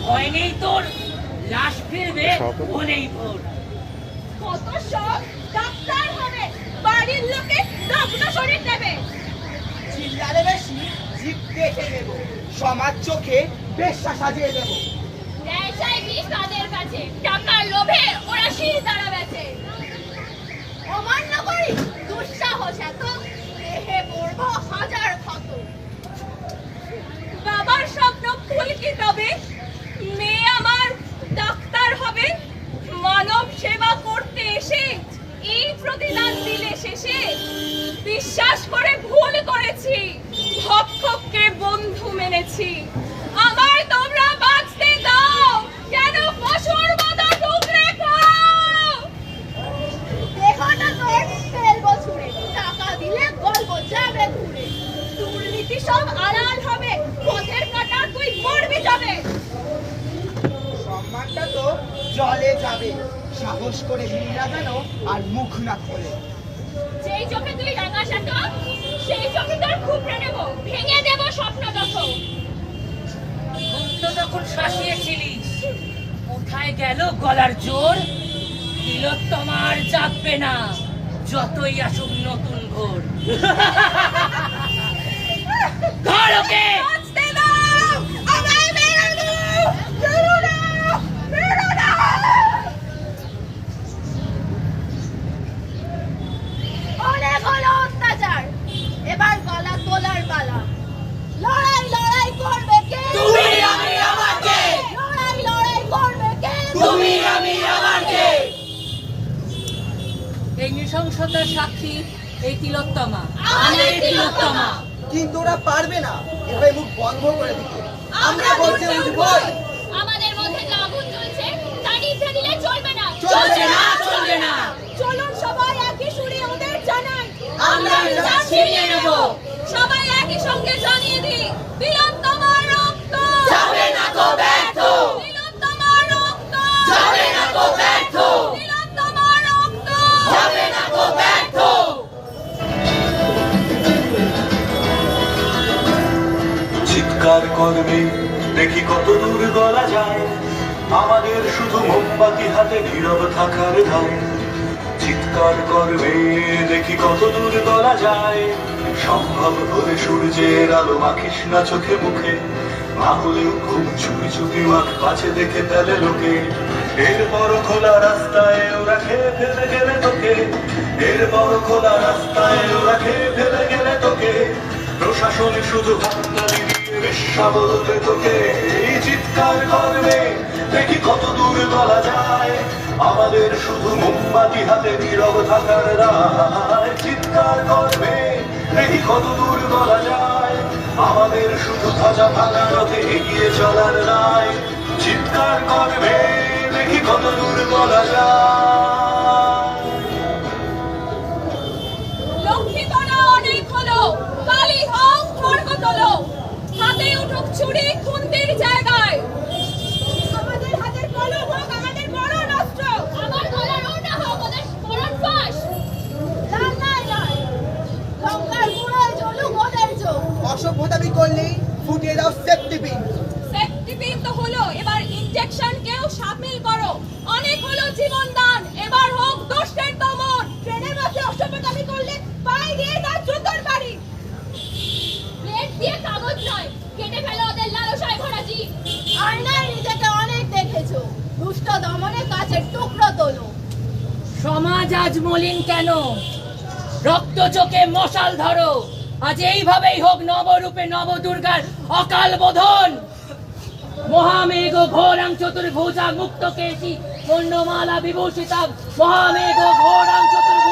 ভয় নেই তোর, লাশ ফিরবে বলেই ভোর। কত শখ ডাক্তার হবে, বাড়ির লোকে দগ্ধ শরীর দেবে। চিল্লালে বেশি জিভ কেটে নেব, সমাজ চোখে বেশ্যা সাজিয়ে দেব। নেশায় বিষ তাদের কাছে, টাকার লোভে ওরা শির দ্বারা বেচে। অমান্য করি দুঃসাহস এত, দেহে পড়ব হাজার ক্ষত। বাবার স্বপ্ন ফুল কি তবে, মেয়ে আমার ডাক্তার হবে। মানব সেবা করতে এসে এই প্রতিদান দিলে শেষে, বিশ্বাস করে ভুল করেছি, ভক্ষককে বন্ধু মেনেছি। আমার তোমরা বাঁচতে দাও, কেন পশুর মতো টুকরে খাও? দেহটা তোর ফেলবো ছুঁড়ে, টাকা দিলে গল্প যাবে ঘুরে। দুর্নীতি সব আড়াল হবে, পথের কাটা তুই করবি যাবে। সম্মানটা তো জলে যাবে, সাহস করে ভিড় লাগানো আর মুখ না খোলে। যেই চোখে তুই রাঙা সাত, সেই চোখে তোর খুবড়ে নেব, ভেঙে দেব স্বপ্ন যত। মুক্ত তখন শাসিয়েছিলিস, কোথায় গেল গলার জোর? তিলোত্তমার জাগবে না, যতই আসুক নতুন ভোর। ধর ওকে! বাঁচতে দাও, আমায় মেরে দাও, মেরো না, মেরো না। অনেক হলো অত্যাচার, এবার গলা তোলার পালা। লড়াই লড়াই করবে কে? তুমি, আমি, আমার কে? লড়াই লড়াই করবে কে? তুমি, আমি, আমার কে? এই নৃশংসতার সাক্ষী এই তিলোত্তমা, আমাদের তিলোত্তমা। কিন্তু ওরা পারবে না এভাবে মুখ বন্ধ করে দিতে। আমরা বলছি উঠবই। আমাদের মধ্যে যে আগুন জ্বলছে তা নিভে দিলে চলবে না। চলছে না, চলবে না। চলুন সবাই একই সুরে ওদের জানাই, আমরা যা ছিনিয়ে নেব। সবাই একই সঙ্গে জানিয়ে দিই, তিলোত্তমার রক্ত যাবে না কো ব্যর্থ, তিলোত্তমার রক্ত যাবে না কো ব্যর্থ, তিলোত্তমার রক্ত যাবে না কো ব্যর্থ। চিৎকার করবে দেখি কত দূর গলা যায়, আমাদের শুধু মোমবাতি হাতে নীরব থাকার দায়। চিৎকার করবে দেখি কত দূর গলা যায়, সম্ভব হলে সূর্যের আলো মাখিস না চোখে মুখে, না হলেও খুব চুপি চুপি মাখ পাছে দেখে ফেলে লোকে। এরপর খোলা রাস্তায় ওরা খেয়ে ফেলে গেলে তোকে, এরপর খোলা রাস্তায় ওরা খেয়ে ফেলে গেলে তোকে। প্রশাসনে শুধু হাততালি দিয়ে বেশ্যা বলবে তোকে। এই চিৎকার করবে দেখি কত দূর বলা যায়, আমাদের শুধু মোমবাতি হাতে নীরব থাকার রায়। চিৎকার করবে দেখি কত দূর বলা যায়, আমাদের শুধু ধ্বজা ভাঙা রথে এগিয়ে চলার রায়। চিৎকার করবে দেখি কত দূর বলা যায়। লক্ষ্মী তোরা অনেক হলো, কালী হোক খড়গ তোলো, হাতে উঠুক ছুরি খুন্তির জায়গায়। আমাদের হাতের কলম হোক আমাদের বড় অস্ত্র, আমার গলার ওটা হোক ওদের স্মরণ ফাঁস। রান্নায় নয়, লঙ্কার গুঁড়োয় জ্বলুক ওদের চোখ। অসভ্যতামি করলেই ফুটিয়ে দাও সেফটি পিন। সেফটি পিন তো হলো, এবার ইনজেকশন কেউ সামিল করো। অনেক হলো জীবন দান, এবার হোক দুষ্টের দমন। ট্রেনের মধ্যে অসভ্যতামি করলে পায়ে দিয়ে তার জুতোর বাড়ি। প্লেট দিয়ে কাগজ নয়, কেটে ফেলো ওদের লালসায় ভরা জিভ। আয়নায় নিজেকে অনেক দেখেছো, দুষ্ট দমনে কাছের টুকরো তোলো। সমাজ আজ মলিন কেন? রক্ত চোখে মশাল ধরো, আজ এইভাবেই হোক নবরূপে নব দুর্গার অকাল বোধন। মহামেঘ ঘোরাং চতুর্ভুজা মুক্ত কেশী পূর্ণমালা বিভূষিতা, মহামেঘ ঘোরাং চতুর্ভুজা